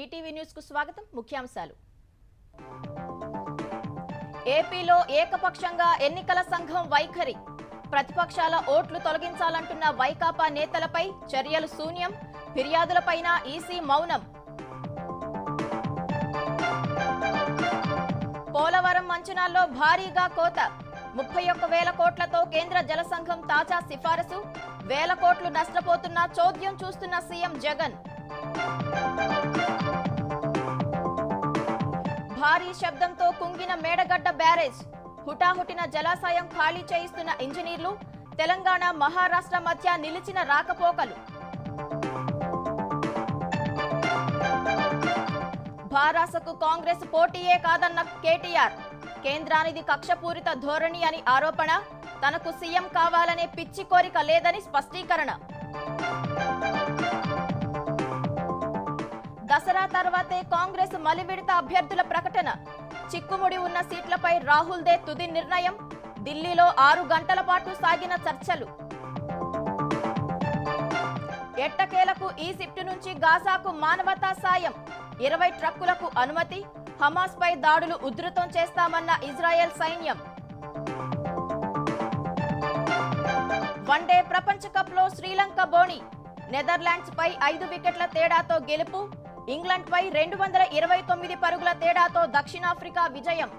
ETV news కు స్వాగతం. ముఖ్యాంశాలు. ఏపీలో ఏకపక్షంగా ఎన్నికల సంఘం వైఖరి. ప్రతిపక్షాల ఓట్లు తొలగించాలంటున్న వైకాపా నేతలపై చర్యలు శూన్యం. ఫిర్యాదులపైన ఈసీ మౌనం. పోలవరం అంచనాల్లో భారీగా కోత. 31,000 కోట్లతో కేంద్ర జల సంఘం తాజా సిఫారసు. 1,000 కోట్లు నష్టపోతున్న చోద్యం చూస్తున్న సీఎం జగన్. భారీ శబ్దంతో కుంగిన మేడగడ్డ బ్యారేజ్. హుటాహుటిన జలాశయం ఖాళీ చేయిస్తున్న ఇంజనీర్లు. తెలంగాణ మహారాష్ట్ర మధ్య నిలిచిన రాకపోకలు. భారాసకు కాంగ్రెస్ పోటీయే కాదన్న కేటీఆర్. కేంద్రానిది కక్షపూరిత ధోరణి అని ఆరోపణ. తనకు సీఎం కావాలనే పిచ్చి కోరిక లేదని స్పష్టీకరణ. దసరా తర్వాతే కాంగ్రెస్ మలివిడత అభ్యర్థుల ప్రకటన. చిక్కుముడి ఉన్న సీట్లపై రాహుల్దే తుది నిర్ణయం. ఢిల్లీలో 6 గంటల పాటు సాగిన చర్చలు. ఎట్టకేలకు ఈజిప్టు నుంచి గాజాకు మానవతా సాయం. 20 ట్రక్కులకు అనుమతి. హమాస్ పై దాడులు ఉధృతం చేస్తామన్న ఇజ్రాయెల్ సైన్యం. వన్డే ప్రపంచ కప్ లో శ్రీలంక బోణి. నెదర్లాండ్స్ పై 5 వికెట్ల తేడాతో గెలుపు. ఇంగ్లాండ్ పై 229 పరుగుల తేడాతో దక్షిణాఫ్రికా విజయం.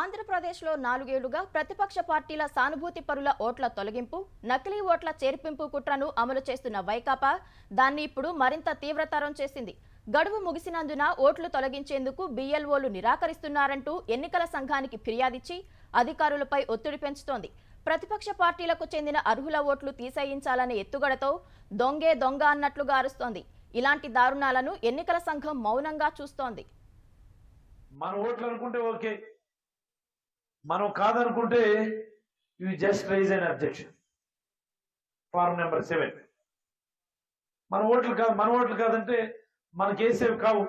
ఆంధ్రప్రదేశ్లో 4 ఏళ్లుగా ప్రతిపక్ష పార్టీల సానుభూతి పరుల ఓట్ల తొలగింపు, నకిలీ ఓట్ల చేర్పింపు కుట్రను అమలు చేస్తున్న వైకాపా దాన్ని ఇప్పుడు మరింత తీవ్రతరం చేసింది. గడువు ముగిసినందున ఓట్లు తొలగించేందుకు బీఎల్ఓలు నిరాకరిస్తున్నారంటూ ఎన్నికల సంఘానికి ఫిర్యాదిచ్చి అధికారులపై ఒత్తిడి పెంచుతోంది. ప్రతిపక్ష పార్టీలకు చెందిన అర్హుల ఓట్లు తీసేయించాలనే ఎత్తుగడతో దొంగే దొంగ అన్నట్లుగా అరుస్తోంది. ఇలాంటి దారుణాలను ఎన్నికల సంఘం మౌనంగా చూస్తోంది. మన ఓట్లు అనుకుంటే ఓకే, మనం కాదనుకుంటే you just raise an objection. Form number 7. మన ఓట్లు కాదంటే మనకేసేవి కావు.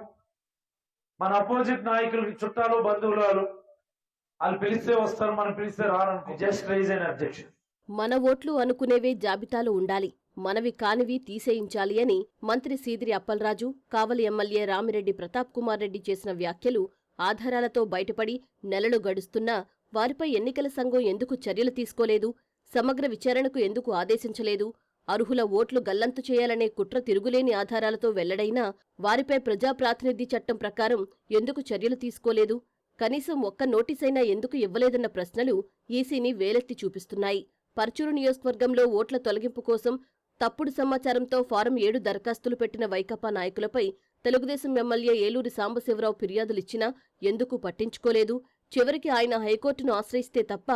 మన అపోజిట్ నాయకులకి చుట్టాలు బంధువులు వాళ్ళు పిలిస్తే వస్తారు, మనం పిలిస్తే రారనుకో. Just raise an objection. మన ఓట్లు అనుకునేవే జాబితాలో ఉండాలి, మనవి కానివి తీసేయించాలి అని మంత్రి సీదిరి అప్పలరాజు, కావలి ఎమ్మెల్యే రామిరెడ్డి ప్రతాప్ కుమార్ రెడ్డి చేసిన వ్యాఖ్యలు ఆధారాలతో బయటపడి నెలలు గడుస్తున్నా వారిపై ఎన్నికల సంఘం ఎందుకు చర్యలు తీసుకోలేదు, సమగ్ర విచారణకు ఎందుకు ఆదేశించలేదు, అర్హుల ఓట్లు గల్లంతు చేయాలనే కుట్ర తిరుగులేని ఆధారాలతో వెల్లడైనా వారిపై ప్రజాప్రాతినిధ్య చట్టం ప్రకారం ఎందుకు చర్యలు తీసుకోలేదు, కనీసం ఒక్క నోటీసైనా ఎందుకు ఇవ్వలేదన్న ప్రశ్నలు ఈసీని వేలెత్తి చూపిస్తున్నాయి. పర్చూరు నియోజకవర్గంలో ఓట్ల తొలగింపు కోసం తప్పుడు సమాచారంతో ఫారం 7 దరఖాస్తులు పెట్టిన వైకాపా నాయకులపై తెలుగుదేశం ఎమ్మెల్యే ఏలూరి సాంబశివరావు ఫిర్యాదులిచ్చినా ఎందుకు పట్టించుకోలేదు, చివరికి ఆయన హైకోర్టును ఆశ్రయిస్తే తప్ప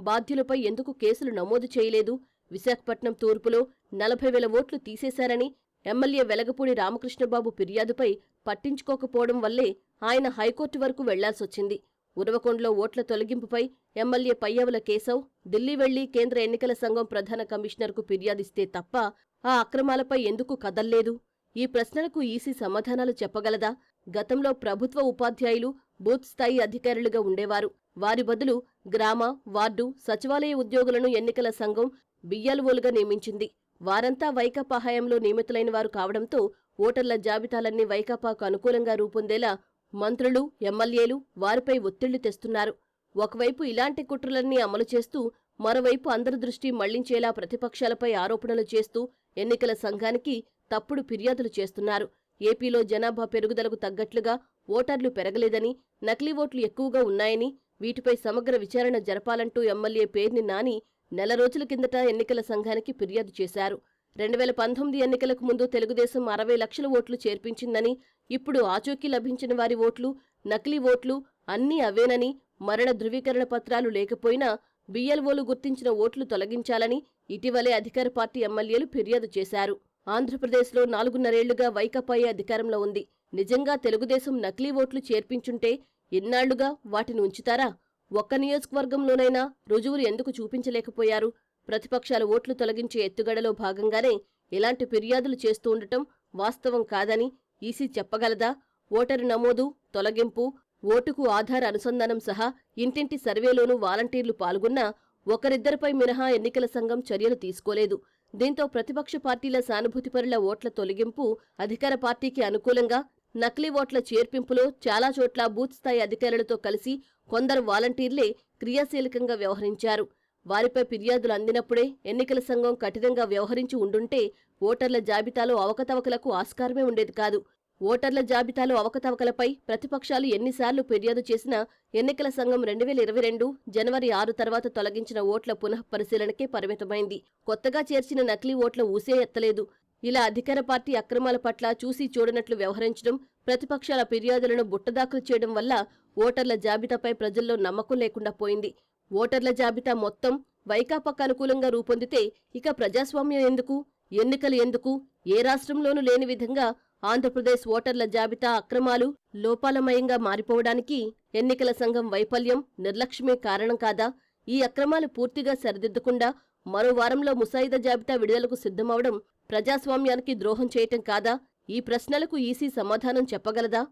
బాధ్యులపై ఎందుకు కేసులు నమోదు చేయలేదు, విశాఖపట్నం తూర్పులో 40,000 ఓట్లు తీసేశారని ఎమ్మెల్యే వెలగపూడి రామకృష్ణబాబు ఫిర్యాదుపై పట్టించుకోకపోవడం వల్లే ఆయన హైకోర్టు వరకు వెళ్లాల్సొచ్చింది. ఉరవకొండలో ఓట్ల తొలగింపుపై ఎమ్మెల్యే పయ్యావుల కేశవ్ ఢిల్లీ వెళ్లి కేంద్ర ఎన్నికల సంఘం ప్రధాన కమిషనర్కు ఫిర్యాదిస్తే తప్ప ఆ అక్రమాలపై ఎందుకు కదల్లేదు? ఈ ప్రశ్నలకు ఈసీ సమాధానాలు చెప్పగలదా? గతంలో ప్రభుత్వ ఉపాధ్యాయులు బూత్ స్థాయి అధికారులుగా ఉండేవారు. వారి బదులు గ్రామ, వార్డు, సచివాలయ ఉద్యోగులను ఎన్నికల సంఘం బియ్యాలువోలుగా నియమించింది. వారంతా వైకాపా హయాంలో నియమితులైన వారు కావడంతో ఓటర్ల జాబితాలన్నీ వైకాపాకు అనుకూలంగా రూపొందేలా మంత్రులు, ఎమ్మెల్యేలు వారిపై ఒత్తిళ్లు తెస్తున్నారు. ఒకవైపు ఇలాంటి కుట్రలన్నీ అమలు చేస్తూ మరోవైపు అందరి దృష్టి మళ్లించేలా ప్రతిపక్షాలపై ఆరోపణలు చేస్తూ ఎన్నికల సంఘానికి తప్పుడు ఫిర్యాదులు చేస్తున్నారు. ఏపీలో జనాభా పెరుగుదలకు తగ్గట్లుగా ఓటర్లు పెరగలేదని, నకిలీ ఓట్లు ఎక్కువగా ఉన్నాయని, వీటిపై సమగ్ర విచారణ జరపాలంటూ ఎమ్మెల్యే పేర్ని నాని నెల రోజుల కిందట ఎన్నికల సంఘానికి ఫిర్యాదు చేశారు. 2019 ఎన్నికలకు ముందు తెలుగుదేశం 60 లక్షల ఓట్లు చేర్పించిందని, ఇప్పుడు ఆచూకీ లభించిన వారి ఓట్లు, నకిలీ ఓట్లు అన్నీ అవేనని, మరణ ధృవీకరణ పత్రాలు లేకపోయినా బీఎల్ఓలు గుర్తించిన ఓట్లు తొలగించాలని ఇటీవలే అధికార పార్టీ ఎమ్మెల్యేలు ఫిర్యాదు చేశారు. ఆంధ్రప్రదేశ్లో 4.5 ఏళ్లుగా వైకాపాయే అధికారంలో ఉంది. నిజంగా తెలుగుదేశం నకిలీ ఓట్లు చేర్పించుంటే ఇన్నాళ్లుగా వాటిని ఉంచుతారా? ఒక్క నియోజకవర్గంలోనైనా రుజువులు ఎందుకు చూపించలేకపోయారు? ప్రతిపక్షాల ఓట్లు తొలగించే ఎత్తుగడలో భాగంగానే ఇలాంటి ఫిర్యాదులు చేస్తూ ఉండటం వాస్తవం కాదని ఈసీ చెప్పగలదా? ఓటరు నమోదు, తొలగింపు, ఓటుకు ఆధార్ అనుసంధానం సహా ఇంటింటి సర్వేలోనూ వాలంటీర్లు పాల్గొన్నా ఒకరిద్దరిపై మినహా ఎన్నికల సంఘం చర్యలు తీసుకోలేదు. దీంతో ప్రతిపక్ష పార్టీల సానుభూతిపరుల ఓట్ల తొలగింపు, అధికార పార్టీకి అనుకూలంగా నకిలీ ఓట్ల చేర్పింపులో చాలా చోట్ల బూత్ స్థాయి అధికారులతో కలిసి కొందరు వాలంటీర్లే క్రియాశీలకంగా వ్యవహరించారు. వారిపై ఫిర్యాదులు అందినప్పుడే ఎన్నికల సంఘం కఠినంగా వ్యవహరించి ఉండుంటే ఓటర్ల జాబితాలో అవకతవకలకు ఆస్కారమే ఉండేది కాదు. ఓటర్ల జాబితాలో అవకతవకలపై ప్రతిపక్షాలు ఎన్నిసార్లు ఫిర్యాదు చేసినా ఎన్నికల సంఘం 2022 జనవరి 6 తర్వాత తొలగించిన ఓట్ల పునః పరిశీలనకే పరిమితమైంది. కొత్తగా చేర్చిన నకిలీ ఓట్ల ఊసే ఎత్తలేదు. ఇలా అధికార పార్టీ అక్రమాల పట్ల చూసి చూడనట్లు వ్యవహరించడం, ప్రతిపక్షాల ఫిర్యాదులను బుట్టదాఖలు చేయడం వల్ల ఓటర్ల జాబితాపై ప్రజల్లో నమ్మకం లేకుండా పోయింది. ఓటర్ల జాబితా మొత్తం వైకాపాకు అనుకూలంగా రూపొందితే ఇక ప్రజాస్వామ్యం ఎందుకు, ఎన్నికలు ఎందుకు? ఏ రాష్ట్రంలోనూ లేని విధంగా ఆంధ్రప్రదేశ్ ఓటర్ల జాబితా అక్రమాలు లోపాలమయంగా మారిపోవడానికి ఎన్నికల సంఘం వైఫల్యం, నిర్లక్ష్యమే కారణం కాదా? ఈ అక్రమాలు పూర్తిగా సరిదిద్దకుండా మరో వారంలో ముసాయిదా జాబితా విడుదలకు సిద్ధమవడం ప్రజాస్వామ్యానికి ద్రోహం చేయటం కాదా? ఈ ప్రశ్నలకు ఈసీ సమాధానం చెప్పగలదా?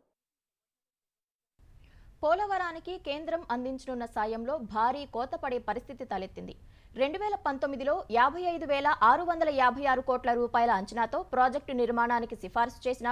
పోలవరానికి కేంద్రం అందించనున్న సాయంలో భారీ కోత పడే పరిస్థితి తలెత్తింది. 2019లో 55,656 కోట్ల రూపాయల అంచనాతో ప్రాజెక్టు నిర్మాణానికి సిఫార్సు చేసిన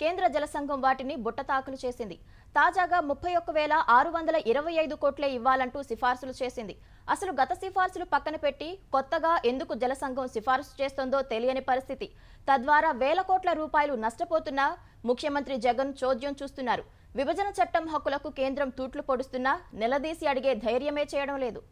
కేంద్ర జలసంఘం వాటిని బుట్టతాఖలు చేసింది. తాజాగా 31,625 కోట్లే ఇవ్వాలంటూ సిఫార్సులు చేసింది. అసలు గత సిఫార్సులు పక్కన పెట్టి కొత్తగా ఎందుకు జలసంఘం సిఫార్సు చేస్తోందో తెలియని పరిస్థితి. తద్వారా వేల కోట్ల రూపాయలు నష్టపోతున్నా ముఖ్యమంత్రి జగన్ చోద్యం చూస్తున్నారు. విభజన చట్టం హక్కులకు కేంద్రం తూట్లు పొడుస్తున్నా నిలదీసి అడిగే ధైర్యమే చేయడం లేదు.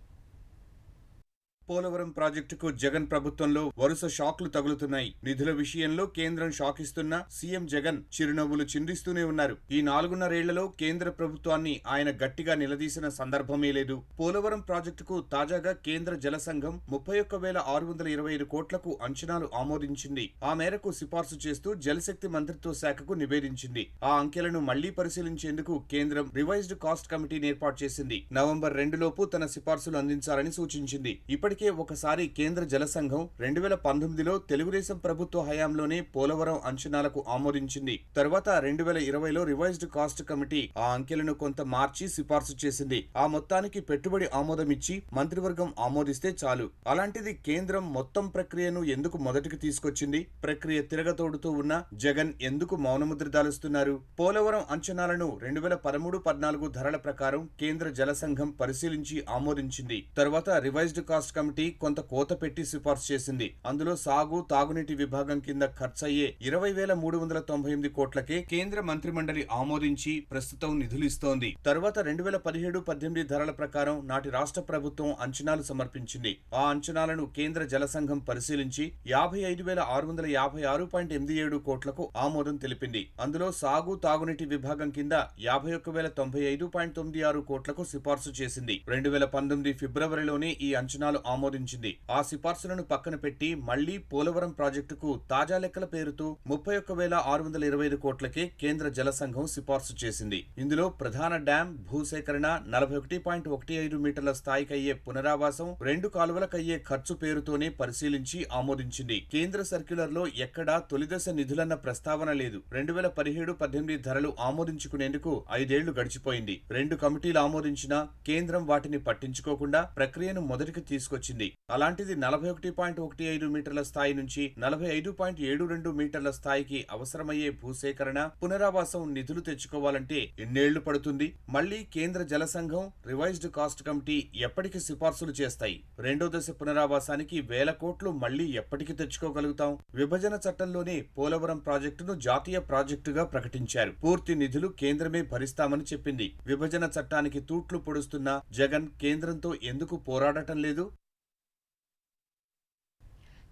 పోలవరం ప్రాజెక్టుకు జగన్ ప్రభుత్వంలో వరుస షాక్లు తగులుతున్నాయి. నిధుల విషయంలో కేంద్రం షాక్ ఇస్తున్నా సీఎం జగన్ చిరునవ్వులు చిందిస్తూనే ఉన్నారు. ఈ 4.5 కేంద్ర ప్రభుత్వాన్ని ఆయన గట్టిగా నిలదీసిన సందర్భమే లేదు. పోలవరం ప్రాజెక్టుకు తాజాగా కేంద్ర జల సంఘం 31,625 కోట్లకు అంచనాలు ఆమోదించింది. ఆ మేరకు సిఫార్సు చేస్తూ జలశక్తి మంత్రిత్వ శాఖకు నివేదించింది. ఆ అంకెలను మళ్లీ పరిశీలించేందుకు కేంద్రం రివైజ్డ్ కాస్ట్ కమిటీని ఏర్పాటు చేసింది. నవంబర్ 2 లోపు తన సిఫార్సులు అందించాలని సూచించింది. ఇప్పటికే ఒకసారి కేంద్ర జల సంఘం 2019లో తెలుగుదేశం ప్రభుత్వ హయాంలోనే పోలవరం అంచనాలకు ఆమోదించింది. తర్వాత 2020లో రివైజ్డ్ కాస్ట్ కమిటీ ఆ అంకెలను కొంత మార్చి సిఫార్సు చేసింది. ఆ మొత్తానికి పెట్టుబడి ఆమోదం ఇచ్చి మంత్రివర్గం ఆమోదిస్తే చాలు. అలాంటిది కేంద్రం మొత్తం ప్రక్రియను ఎందుకు మొదటికి తీసుకొచ్చింది? ప్రక్రియ తిరగతోడుతూ ఉన్న జగన్ ఎందుకు మౌనముద్ర దాలుస్తున్నారు? పోలవరం అంచనాలను 2013-14 ధరల ప్రకారం కేంద్ర జల సంఘం పరిశీలించి ఆమోదించింది. తర్వాత రివైజ్డ్ కాస్ట్ కమిటీ కొంత కోత పెట్టి సిఫార్సు చేసింది. అందులో సాగు, తాగునీటి విభాగం కింద ఖర్చయ్యే 20,398 కోట్లకే కేంద్ర మంత్రిమండలి ఆమోదించి ప్రస్తుతం నిధులిస్తోంది. తర్వాత 2017-18 ధరల ప్రకారం నాటి రాష్ట్ర ప్రభుత్వం అంచనాలు సమర్పించింది. ఆ అంచనాలను కేంద్ర జల సంఘం పరిశీలించి 55,656.87 కోట్లకు ఆమోదం తెలిపింది. అందులో సాగు, తాగునీటి విభాగం కింద 51,095.96 కోట్లకు సిఫార్సు చేసింది. 2019 ఫిబ్రవరిలోనే ఈ అంచనాలు ఆమోదించింది. ఆ సిఫార్సులను పక్కన పెట్టి మళ్లీ పోలవరం ప్రాజెక్టుకు తాజా లెక్కల పేరుతో 31,625 కోట్లకే కేంద్ర జల సంఘం సిఫార్సు చేసింది. ఇందులో ప్రధాన డ్యాం భూసేకరణ, 41.15 మీటర్ల స్థాయికి అయ్యే పునరావాసం, 2 కాలువలకయ్యే ఖర్చు పేరుతోనే పరిశీలించి ఆమోదించింది. కేంద్ర సర్క్యులర్ లో ఎక్కడా తొలిదశ నిధులన్న ప్రస్తావన లేదు. 2017-18 ధరలు ఆమోదించుకునేందుకు 5 ఏళ్లు గడిచిపోయింది. 2 కమిటీలు ఆమోదించినా కేంద్రం వాటిని పట్టించుకోకుండా ప్రక్రియను మొదటికి తీసుకొచ్చింది. అలాంటిది 41.15 మీటర్ల స్థాయి నుంచి 45.72 మీటర్ల స్థాయికి అవసరమయ్యే భూసేకరణ, పునరావాసం నిధులు తెచ్చుకోవాలంటే ఎన్నేళ్లు పడుతుంది? మళ్లీ కేంద్ర జల సంఘం, రివైజ్డ్ కాస్ట్ కమిటీ ఎప్పటికి సిఫార్సులు చేస్తాయి? 2వ దశ పునరావాసానికి వేల కోట్లు మళ్లీ ఎప్పటికి తెచ్చుకోగలుగుతాం? విభజన చట్టంలోనే పోలవరం ప్రాజెక్టును జాతీయ ప్రాజెక్టుగా ప్రకటించారు. పూర్తి నిధులు కేంద్రమే భరిస్తామని చెప్పింది. విభజన చట్టానికి తూట్లు పొడుస్తున్న జగన్ కేంద్రంతో ఎందుకు పోరాడటం లేదు?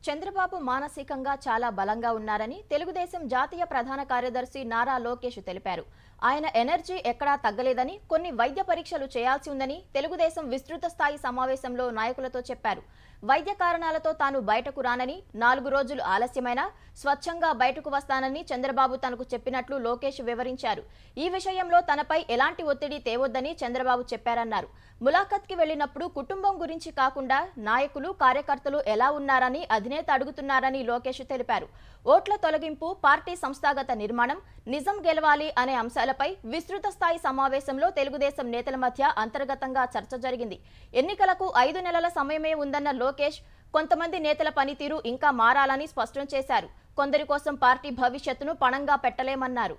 చంద్రబాబు మానసికంగా చాలా బలంగా ఉన్నారని తెలుగుదేశం జాతీయ ప్రధాన కార్యదర్శి నారా లోకేష్ తెలిపారు. ఆయన ఎనర్జీ ఎక్కడా తగ్గలేదని, కొన్ని వైద్య పరీక్షలు చేయాల్సి ఉందని తెలుగుదేశం విస్తృత స్థాయి సమావేశంలో నాయకులతో చెప్పారు. వైద్య కారణాలతో తాను బయటకు రానని, 4 రోజులు ఆలస్యమైనా స్వచ్ఛంగా బయటకు వస్తానని చంద్రబాబు తనకు చెప్పినట్లు లోకేష్ వివరించారు. ఈ విషయంలో తనపై ఎలాంటి ఒత్తిడి తేవొద్దని చంద్రబాబు చెప్పారన్నారు. ములాఖత్కి వెళ్లినప్పుడు కుటుంబం గురించి కాకుండా నాయకులు, కార్యకర్తలు ఎలా ఉన్నారని అధినేత అడుగుతున్నారని లోకేష్ తెలిపారు. ఓట్ల తొలగింపు, పార్టీ సంస్థాగత నిర్మాణం, నిజం గెలవాలి అనే అంశాల వ్యూహాలపై విస్తృత స్థాయి సమావేశంలో తెలుగుదేశం నేతల మధ్య అంతర్గతంగా చర్చ జరిగింది. ఎన్నికలకు 5 నెలల సమయమే ఉందన్న లోకేష్ కొంతమంది నేతల పనితీరు ఇంకా మారాలని స్పష్టం చేశారు. కొందరి కోసం పార్టీ భవిష్యత్తును పణంగా పెట్టలేమన్నారు.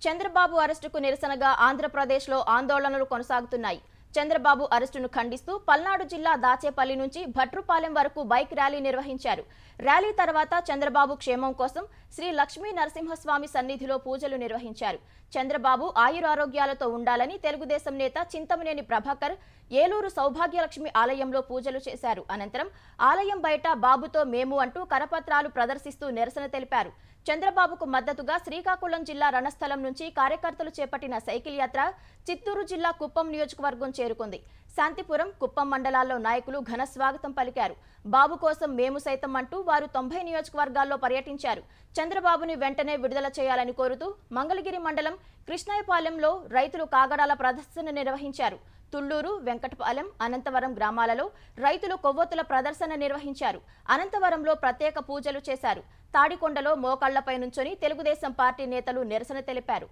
చంద్రబాబు అరెస్టుకు నిరసనగా ఆంధ్రప్రదేశ్లో ఆందోళనలు కొనసాగుతున్నాయి. చంద్రబాబు అరెస్టును ఖండిస్తూ పల్నాడు జిల్లా దాచేపల్లి నుంచి భట్రుపాలెం వరకు బైక్ ర్యాలీ నిర్వహించారు. ర్యాలీ తర్వాత చంద్రబాబు క్షేమం కోసం శ్రీ లక్ష్మీ నరసింహస్వామి సన్నిధిలో పూజలు నిర్వహించారు. చంద్రబాబు ఆయురారోగ్యాలతో ఉండాలని తెలుగుదేశం నేత చింతమనేని ప్రభాకర్ ఏలూరు సౌభాగ్యలక్ష్మి ఆలయంలో పూజలు చేశారు. అనంతరం ఆలయం బయట బాబుతో మేము అంటూ కరపత్రాలు ప్రదర్శిస్తూ నిరసన తెలిపారు. చంద్రబాబుకు మద్దతుగా శ్రీకాకుళం జిల్లా రణస్థలం నుంచి కార్యకర్తలు చేపట్టిన సైకిల్ యాత్ర చిత్తూరు జిల్లా కుప్పం నియోజకవర్గం చేరుకుంది. శాంతిపురం, కుప్పం మండలాల్లో నాయకులు ఘన స్వాగతం పలికారు. బాబు కోసం మేము సైతం అంటూ వారు 90 నియోజకవర్గాల్లో పర్యటించారు. చంద్రబాబుని వెంటనే విడుదల చేయాలని కోరుతూ మంగళగిరి మండలం కృష్ణాయపాలెంలో రైతులు కాగడాల ప్రదర్శన నిర్వహించారు. తుళ్లూరు, వెంకటపాలెం, అనంతవరం గ్రామాలలో రైతులు కొవ్వొత్తుల ప్రదర్శన నిర్వహించారు. అనంతవరంలో ప్రత్యేక పూజలు చేశారు. తాడికొండలో మోకాళ్లపై నుంచొని తెలుగుదేశం పార్టీ నేతలు నిరసన తెలిపారు.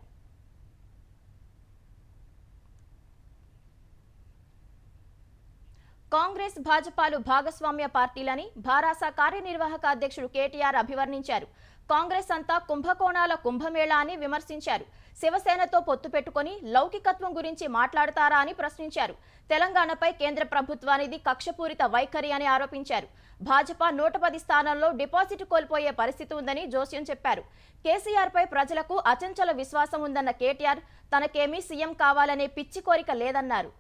కాంగ్రెస్, భాజపాలు భాగస్వామ్య పార్టీలని భారాస కార్యనిర్వాహక అధ్యక్షుడు కేటీఆర్ అభివర్ణించారు. కాంగ్రెస్ అంతా కుంభకోణాల కుంభమేళా అని విమర్శించారు. శివసేనతో పొత్తు పెట్టుకుని లౌకికత్వం గురించి మాట్లాడతారా అని ప్రశ్నించారు. తెలంగాణపై కేంద్ర ప్రభుత్వానిది కక్షపూరిత వైఖరి అని ఆరోపించారు. భాజపా 110 స్థానాల్లో డిపాజిట్ కోల్పోయే పరిస్థితి ఉందని జోస్యం చెప్పారు. కేసీఆర్పై ప్రజలకు అచంచల విశ్వాసం ఉందన్న కేటీఆర్ తనకేమీ సీఎం కావాలనే పిచ్చి కోరిక లేదన్నారు.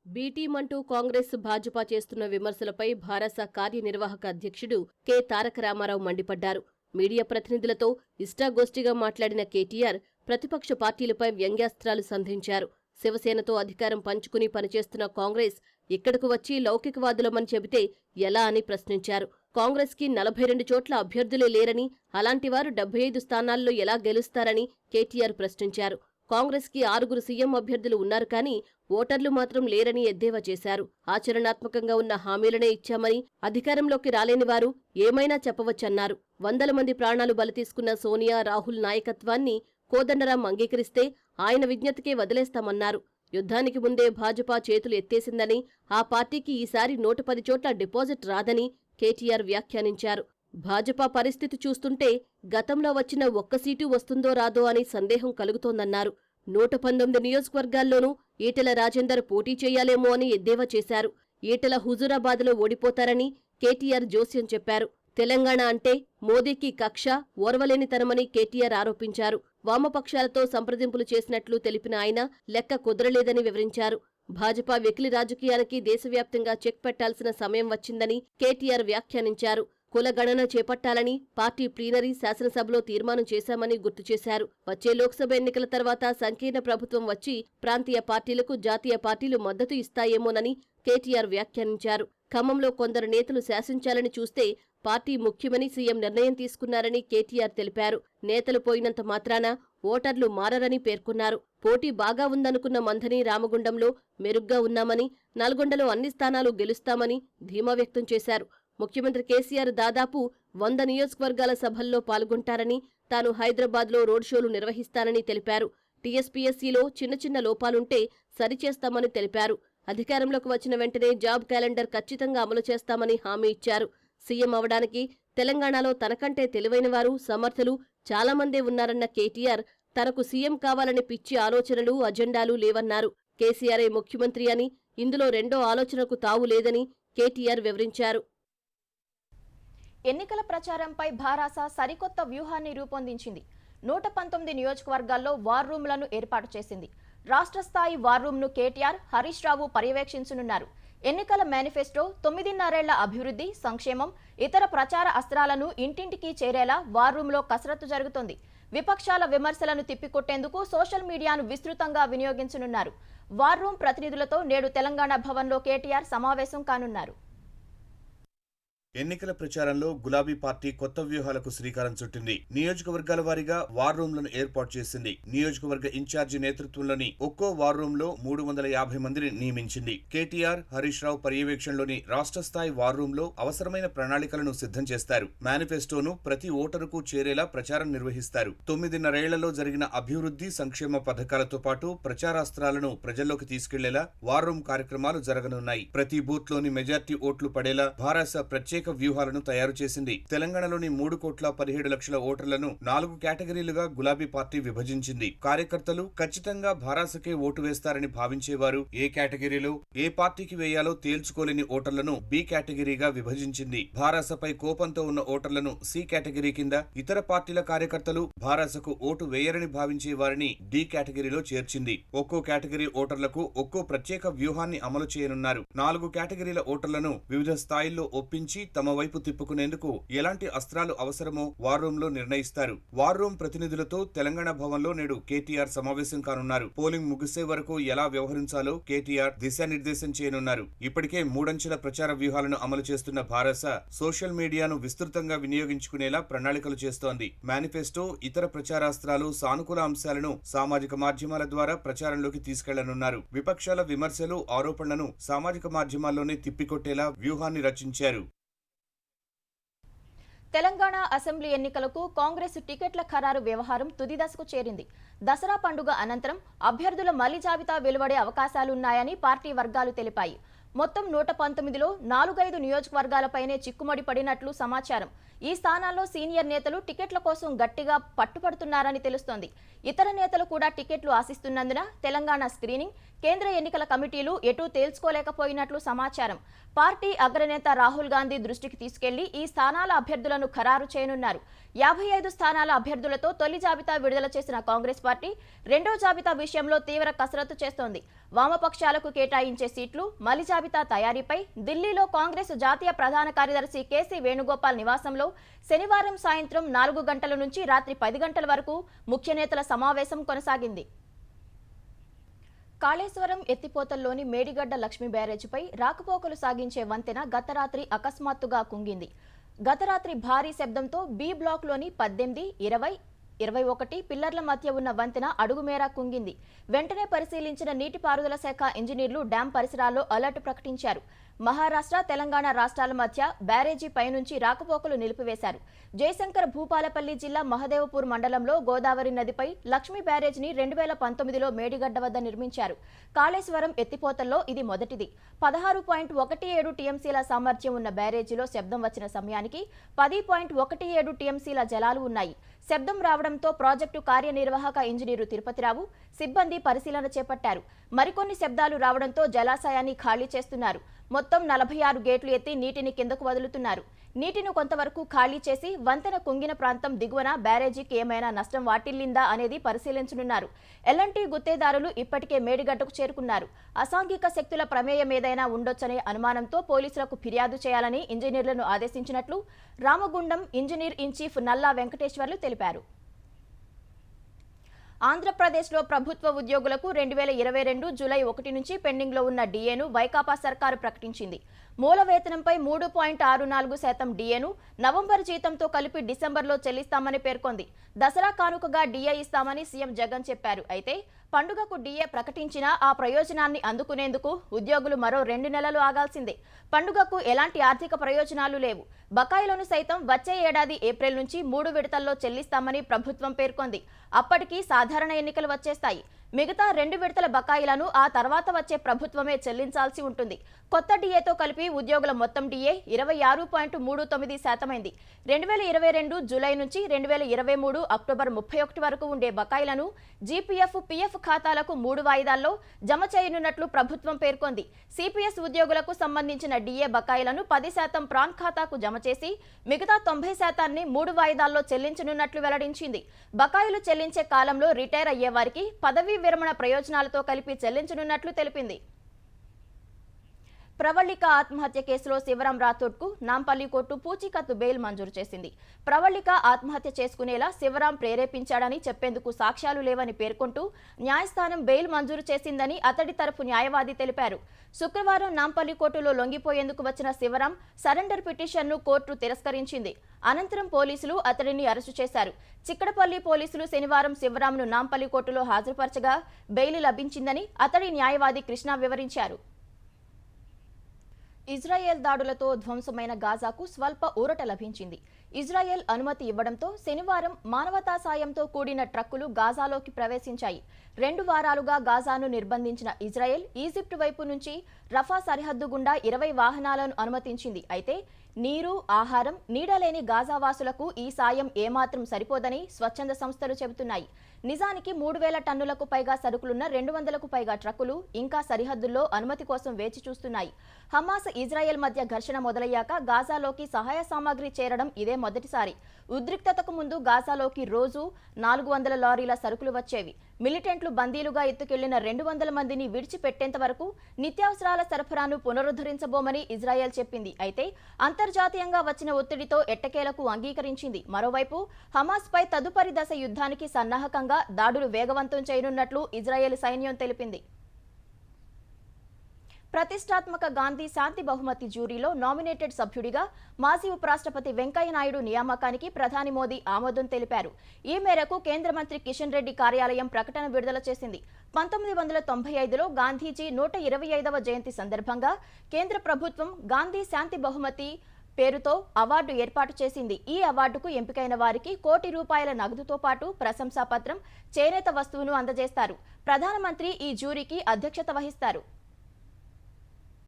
బి టీం అంటూ కాంగ్రెస్, భాజపా చేస్తున్న విమర్శలపై భారస కార్యనిర్వాహక అధ్యక్షుడు కె తారక రామారావు మండిపడ్డారు. మీడియా ప్రతినిధులతో ఇష్టాగోష్ఠిగా మాట్లాడిన కేటీఆర్ ప్రతిపక్ష పార్టీలపై వ్యంగ్యాస్త్రాలు సంధించారు. శివసేనతో అధికారం పంచుకుని పనిచేస్తున్న కాంగ్రెస్ ఇక్కడకు వచ్చి లౌకికవాదులమని చెబితే ఎలా అని ప్రశ్నించారు. కాంగ్రెస్కి 42 చోట్ల అభ్యర్థులే లేరని, అలాంటివారు 75 స్థానాల్లో ఎలా గెలుస్తారని కేటీఆర్ ప్రశ్నించారు. కాంగ్రెస్కి 6 సీఎం అభ్యర్థులు ఉన్నారు కానీ ఓటర్లు మాత్రం లేరని ఎద్దేవా చేశారు. ఆచరణాత్మకంగా ఉన్న హామీలనే ఇచ్చామని, అధికారంలోకి రాలేని వారు ఏమైనా చెప్పవచ్చన్నారు. 100 మంది ప్రాణాలు బలి తీసుకున్న సోనియా, రాహుల్ నాయకత్వాన్ని కోదండరాం అంగీకరిస్తే ఆయన విజ్ఞతకే వదిలేస్తామన్నారు. యుద్ధానికి ముందే భాజపా చేతులు ఎత్తేసిందని, ఆ పార్టీకి ఈసారి 110 చోట్ల డిపాజిట్ రాదని కేటీఆర్ వ్యాఖ్యానించారు. భాజపా పరిస్థితి చూస్తుంటే గతంలో వచ్చిన 1 సీటు వస్తుందో రాదో అని సందేహం కలుగుతోందన్నారు. 119 నియోజకవర్గాల్లోనూ ఈటెల రాజేందర్ పోటీ చేయాలేమో అని ఎద్దేవా చేశారు. ఈటెల హుజూరాబాద్లో ఓడిపోతారని కేటీఆర్ జోస్యం చెప్పారు. తెలంగాణ అంటే మోదీకి కక్ష, ఓర్వలేనితనమని కేటీఆర్ ఆరోపించారు. వామపక్షాలతో సంప్రదింపులు చేసినట్లు తెలిపిన ఆయన లెక్క కుదరలేదని వివరించారు. భాజపా వెకిలి రాజకీయానికి దేశవ్యాప్తంగా చెక్ పెట్టాల్సిన సమయం వచ్చిందని కేటీఆర్ వ్యాఖ్యానించారు. కులగణన చేపట్టాలని పార్టీ ప్లీనరీ శాసనసభలో తీర్మానం చేశామని గుర్తు చేశారు. వచ్చే లోక్సభ ఎన్నికల తర్వాత సంకీర్ణ ప్రభుత్వం వచ్చి ప్రాంతీయ పార్టీలకు జాతీయ పార్టీలు మద్దతు ఇస్తాయేమోనని కేటీఆర్ వ్యాఖ్యానించారు. ఖమ్మంలో కొందరు నేతలు శాసించాలని చూస్తే పార్టీ ముఖ్యమని సీఎం నిర్ణయం తీసుకున్నారని కేటీఆర్ తెలిపారు. నేతలు పోయినంత మాత్రాన ఓటర్లు మారరని పేర్కొన్నారు. పోటీ బాగా ఉందనుకున్న మంథని రామగుండంలో మెరుగ్గా ఉన్నామని, నల్గొండలో అన్ని స్థానాలు గెలుస్తామని ధీమా వ్యక్తం చేశారు. ముఖ్యమంత్రి కేసీఆర్ దాదాపు 100 నియోజకవర్గాల సభల్లో పాల్గొంటారని, తాను హైదరాబాద్లో రోడ్ షోలు నిర్వహిస్తానని తెలిపారు. టీఎస్పీఎస్సీలో చిన్న లోపాలుంటే సరిచేస్తామని తెలిపారు. అధికారంలోకి వచ్చిన వెంటనే జాబ్ క్యాలెండర్ ఖచ్చితంగా అమలు చేస్తామని హామీ ఇచ్చారు. సీఎం అవడానికి తెలంగాణలో తనకంటే తెలివైన వారు, సమర్థులు చాలామందే ఉన్నారన్న కేటీఆర్ తనకు సీఎం కావాలని పిచ్చి ఆలోచనలు, అజెండాలు లేవన్నారు. కేసీఆరే ముఖ్యమంత్రి అని, ఇందులో రెండో ఆలోచనకు తావు లేదని కేటీఆర్ వివరించారు. ఎన్నికల ప్రచారంపై భారాస సరికొత్త వ్యూహాన్ని రూపొందించింది. 119 నియోజకవర్గాల్లో వార్ రూమ్లను ఏర్పాటు చేసింది. రాష్ట్ర స్థాయి వార్ రూమ్ను కేటీఆర్, హరీష్ రావు పర్యవేక్షించనున్నారు. ఎన్నికల మేనిఫెస్టో, 9.5 ఏళ్ల అభివృద్ధి, సంక్షేమం, ఇతర ప్రచార అస్త్రాలను ఇంటింటికి చేరేలా వార్ రూమ్లో కసరత్తు జరుగుతోంది. విపక్షాల విమర్శలను తిప్పికొట్టేందుకు సోషల్ మీడియాను విస్తృతంగా వినియోగించనున్నారు. వార్ రూమ్ ప్రతినిధులతో నేడు తెలంగాణ భవన్లో కేటీఆర్ సమావేశం కానున్నారు. ఎన్నికల ప్రచారంలో గులాబీ పార్టీ కొత్త వ్యూహాలకు శ్రీకారం చుట్టింది. నియోజకవర్గాల వారీగా వార్ రూమ్లను ఏర్పాటు చేసింది. నియోజకవర్గ ఇన్ఛార్జి నేతృత్వంలోని ఒక్కో వార్ రూమ్ లో 350 మందిని నియమించింది. కేటీఆర్, హరీష్ రావు పర్యవేక్షణలోని రాష్ట్ర స్థాయి వార్ రూమ్ లో అవసరమైన ప్రణాళికలను సిద్ధం చేస్తారు. మేనిఫెస్టోను ప్రతి ఓటరుకు చేరేలా ప్రచారం నిర్వహిస్తారు. 9.5 ఏళ్లలో జరిగిన అభివృద్ధి, సంక్షేమ పథకాలతో పాటు ప్రచారాస్త్రాలను ప్రజల్లోకి తీసుకెళ్లేలా వార్ రూమ్ కార్యక్రమాలు జరగనున్నాయి. ప్రతి బూత్ లోని మెజార్టీ ఓట్లు పడేలా భారస ప్రత్యేక వ్యూహాలను తయారు చేసింది. తెలంగాణలోని 3,17,00,000 ఓటర్లను 4 కేటగిరీలుగా గులాబీ పార్టీ విభజించింది. కార్యకర్తలు ఖచ్చితంగా భారాసకే ఓటు వేస్తారని భావించేవారు ఏ కేటగిరీలో ఏ పార్టీకి వేయాలో తేల్చుకోలేని ఓటర్లను బి కేటగిరీగా విభజించింది. భారాసపై కోపంతో ఉన్న ఓటర్లను సి కేటగిరీ కింద, ఇతర పార్టీల కార్యకర్తలు భారాసకు ఓటు వేయరని భావించే వారిని డి కేటగిరీలో చేర్చింది. ఒక్కో కేటగిరీ ఓటర్లకు ఒక్కో ప్రత్యేక వ్యూహాన్ని అమలు చేయనున్నారు. 4 కేటగిరీల ఓటర్లను వివిధ స్థాయిల్లో ఒప్పించి తమ వైపు తిప్పుకునేందుకు ఎలాంటి అస్త్రాలు అవసరమో వార్ రూమ్ లో నిర్ణయిస్తారు. వార్ రూమ్ ప్రతినిధులతో తెలంగాణ భవన్లో నేడు కేటీఆర్ సమావేశం కానున్నారు. పోలింగ్ ముగిసే వరకు ఎలా వ్యవహరించాలో కేటీఆర్ దిశానిర్దేశం చేయనున్నారు. ఇప్పటికే 3 అంచెల ప్రచార వ్యూహాలను అమలు చేస్తున్న భారస సోషల్ మీడియాను విస్తృతంగా వినియోగించుకునేలా ప్రణాళికలు చేస్తోంది. మేనిఫెస్టో, ఇతర ప్రచారాస్త్రాలు, సానుకూల అంశాలను సామాజిక మాధ్యమాల ద్వారా ప్రచారంలోకి తీసుకెళ్లనున్నారు. విపక్షాల విమర్శలు, ఆరోపణలను సామాజిక మాధ్యమాల్లోనే తిప్పికొట్టేలా వ్యూహాన్ని రచించారు. తెలంగాణ అసెంబ్లీ ఎన్నికలకు కాంగ్రెస్ టికెట్ల ఖరారు వ్యవహారం తుది దశకు చేరింది. దసరా పండుగ అనంతరం అభ్యర్థుల మలి జాబితా వెలువడే అవకాశాలున్నాయని పార్టీ వర్గాలు తెలిపాయి. మొత్తం 119లో 4-5 నియోజకవర్గాలపైనే చిక్కుముడి పడినట్లు సమాచారం. ఈ స్థానాల్లో సీనియర్ నేతలు టికెట్ల కోసం గట్టిగా పట్టుపడుతున్నారని తెలుస్తోంది. ఇతర నేతలు కూడా టికెట్లు ఆశిస్తున్నందున తెలంగాణ స్క్రీనింగ్, కేంద్ర ఎన్నికల కమిటీలు ఎటూ తేల్చుకోలేకపోయినట్లు సమాచారం. పార్టీ అగ్రనేత రాహుల్ గాంధీ దృష్టికి తీసుకెళ్లి ఈ స్థానాల అభ్యర్థులను ఖరారు చేయనున్నారు. 55 స్థానాల అభ్యర్థులతో తొలి జాబితా విడుదల చేసిన కాంగ్రెస్ పార్టీ రెండో జాబితా విషయంలో తీవ్ర కసరత్తు చేస్తోంది. వామపక్షాలకు కేటాయించే సీట్లు, మలి జాబితా తయారీపై ఢిల్లీలో కాంగ్రెస్ జాతీయ ప్రధాన కార్యదర్శి కేసీ వేణుగోపాల్ నివాసంలో శనివారం సాయంత్రం 4 గంటల నుంచి రాత్రి 10 గంటల వరకు ముఖ్య నేతల సమావేశం కొనసాగింది. కాళేశ్వరం ఎత్తిపోతల్లోని మేడిగడ్డ లక్ష్మీ బ్యారేజీపై రాకపోకలు సాగించే వంతెన గత రాత్రి అకస్మాత్తుగా కుంగింది. గత రాత్రి భారీ శబ్దంతో బి బ్లాక్లోని 18, 20, 21 పిల్లర్ల మధ్య ఉన్న వంతెన అడుగుమేర కుంగింది. వెంటనే పరిశీలించిన నీటిపారుదల శాఖ ఇంజనీర్లు డ్యాం పరిసరాల్లో అలర్ట్ ప్రకటించారు. మహారాష్ట్ర, తెలంగాణ రాష్ట్రాల మధ్య బ్యారేజీ పైనుంచి రాకపోకలు నిలిపివేశారు. జయశంకర్ భూపాలపల్లి జిల్లా మహదేవపూర్ మండలంలో గోదావరి నదిపై లక్ష్మీ బ్యారేజీని 2019లో మేడిగడ్డ వద్ద నిర్మించారు. కాళేశ్వరం ఎత్తిపోతల్లో ఇది మొదటిది. 16.17 టీఎంసీల సామర్థ్యం ఉన్న బ్యారేజీలో శబ్దం వచ్చిన సమయానికి 10.17 టీఎంసీల జలాలు ఉన్నాయి. శబ్దం రావడంతో ప్రాజెక్టు కార్యనిర్వాహక ఇంజనీరు తిరుపతిరావు, సిబ్బంది పరిశీలన చేపట్టారు. మరికొన్ని శబ్దాలు రావడంతో జలాశయాన్ని ఖాళీ చేస్తున్నారు. మొత్తం 46 గేట్లు ఎత్తి నీటిని కిందకు వదులుతున్నారు. నీటిని కొంతవరకు ఖాళీ చేసి వంతెన కుంగిన ప్రాంతం దిగువన బ్యారేజీకి ఏమైనా నష్టం వాటిల్లిందా అనేది పరిశీలించనున్నారు. ఎల్ఎన్టీ గుత్తేదారులు ఇప్పటికే మేడిగడ్డకు చేరుకున్నారు. అసాంఘిక శక్తుల ప్రమేయం ఏదైనా ఉండొచ్చనే అనుమానంతో పోలీసులకు ఫిర్యాదు చేయాలని ఇంజనీర్లను ఆదేశించినట్లు రామగుండం ఇంజనీర్ ఇన్ చీఫ్ నల్లా వెంకటేశ్వర్లు తెలిపారు. ఆంధ్రప్రదేశ్లో ప్రభుత్వ ఉద్యోగులకు 2022 జూలై 1 నుంచి పెండింగ్లో ఉన్న డిఏను వైకాపా సర్కారు ప్రకటించింది. మూల వేతనంపై 3.64% డిఏను నవంబర్ జీతంతో కలిపి డిసెంబర్లో చెల్లిస్తామని పేర్కొంది. దసరా కానుకగా డిఏ ఇస్తామని సీఎం జగన్ చెప్పారు. అయితే పండుగకు డిఏ ప్రకటించినా ఆ ప్రయోజనాన్ని అందుకునేందుకు ఉద్యోగులు మరో 2 నెలలు ఆగాల్సిందే. పండుగకు ఎలాంటి ఆర్థిక ప్రయోజనాలు లేవు. బకాయిలను సైతం వచ్చే ఏడాది ఏప్రిల్ నుంచి 3 విడతల్లో చెల్లిస్తామని ప్రభుత్వం పేర్కొంది. అప్పటికి సాధారణ ఎన్నికలు వచ్చేస్తాయి. మిగతా 2 విడతల బకాయిలను ఆ తర్వాత వచ్చే ప్రభుత్వమే చెల్లించాల్సి ఉంటుంది. కొత్త డిఏతో కలిపి ఉద్యోగుల మొత్తం డిఏ 26.39% అయింది. 2022 జూలై నుంచి 2023 అక్టోబర్ 31 వరకు ఉండే బకాయిలను జీపీఎఫ్, పీఎఫ్ ఖాతాలకు 3 వాయిదాల్లో జమ చేయనున్నట్లు ప్రభుత్వం పేర్కొంది. సిపిఎస్ ఉద్యోగులకు సంబంధించిన డిఏ బకాయిలను 10% ప్రాన్ ఖాతాకు జమ చేసి మిగతా 90%ని 3 వాయిదాల్లో చెల్లించనున్నట్లు వెల్లడించింది. బకాయిలు చెల్లించే కాలంలో రిటైర్ అయ్యే వారికి పదవీ విరమణ ప్రయోజనాలతో కలిపి చెల్లించనున్నట్లు తెలిపింది. ప్రవళిక ఆత్మహత్య కేసులో శివరాం రాథోడ్కు నాంపల్లి కోర్టు పూచీకత్తు బెయిల్ మంజూరు చేసింది. ప్రవళిక ఆత్మహత్య చేసుకునేలా శివరాం ప్రేరేపించాడని చెప్పేందుకు సాక్ష్యాలు లేవని పేర్కొంటూ న్యాయస్థానం బెయిల్ మంజూరు చేసిందని అతడి తరఫు న్యాయవాది తెలిపారు. శుక్రవారం నాంపల్లి కోర్టులో లొంగిపోయేందుకు వచ్చిన శివరాం సరెండర్ పిటిషన్ను కోర్టు తిరస్కరించింది. అనంతరం పోలీసులు అతడిని అరెస్టు చేశారు. చిక్కడపల్లి పోలీసులు శనివారం శివరాంను నాంపల్లి కోర్టులో హాజరుపరచగా బెయిల్ లభించిందని అతడి న్యాయవాది కృష్ణ వివరించారు. ఇజ్రాయెల్ దాడులతో ధ్వంసమైన గాజాకు స్వల్ప ఊరట లభించింది. ఇజ్రాయెల్ అనుమతి ఇవ్వడంతో శనివారం మానవతా సాయంతో కూడిన ట్రక్కులు గాజాలోకి ప్రవేశించాయి. 2 వారాలుగా గాజాను నిర్బంధించిన ఇజ్రాయెల్ ఈజిప్ట్ వైపు నుంచి రఫా సరిహద్దు గుండా 20 వాహనాలను అనుమతించింది. అయితే నీరు, ఆహారం, నీడలేని గాజావాసులకు ఈ సాయం ఏమాత్రం సరిపోదని స్వచ్ఛంద సంస్థలు చెబుతున్నాయి. నిజానికి 3000 టన్నులకు పైగా సరుకులున్న 200కు పైగా ట్రక్కులు ఇంకా సరిహద్దుల్లో అనుమతి కోసం వేచి చూస్తున్నాయి. హమాస్, ఇజ్రాయెల్ మధ్య ఘర్షణ మొదలయ్యాక గాజాలోకి సహాయ సామాగ్రి చేరడం ఇదే మొదటిసారి. ఉద్రిక్తతకు ముందు గాజాలోకి రోజు 400 లారీల సరుకులు వచ్చేవి. మిలిటెంట్లు బందీలుగా ఎత్తుకెళ్లిన 200 మందిని విడిచిపెట్టేంత వరకు నిత్యావసరాల సరఫరాను పునరుద్ధరించబోమని ఇజ్రాయెల్ చెప్పింది. అయితే అంతర్జాతీయంగా వచ్చిన ఒత్తిడితో ఎట్టకేలకు అంగీకరించింది. మరోవైపు హమాస్పై తదుపరి దశ యుద్ధానికి సన్నాహకంగా దాడులు వేగవంతం చేయనున్నట్లు ఇజ్రాయెల్ సైన్యం తెలిపింది. ప్రతిష్టాత్మక గాంధీ శాంతి బహుమతి జ్యూరీలో నామినేటెడ్ సభ్యుడిగా మాజీ ఉపరాష్ట్రపతి వెంకయ్య నాయుడు నియామకానికి ప్రధాని మోదీ ఆమోదం తెలిపారు. ఈ మేరకు కేంద్ర మంత్రి కిషన్ రెడ్డి కార్యాలయం ప్రకటన విడుదల చేసింది. 1995లో గాంధీజీ 125వ జయంతి సందర్భంగా కేంద్ర ప్రభుత్వం గాంధీ శాంతి బహుమతి పేరుతో అవార్డు ఏర్పాటు చేసింది. ఈ అవార్డుకు ఎంపికైన వారికి ₹1 కోటి నగదుతో పాటు ప్రశంసాపత్రం, చేనేత వస్తువును అందజేస్తారు. ప్రధానమంత్రి ఈ జ్యూరీకి అధ్యక్షత వహిస్తారు.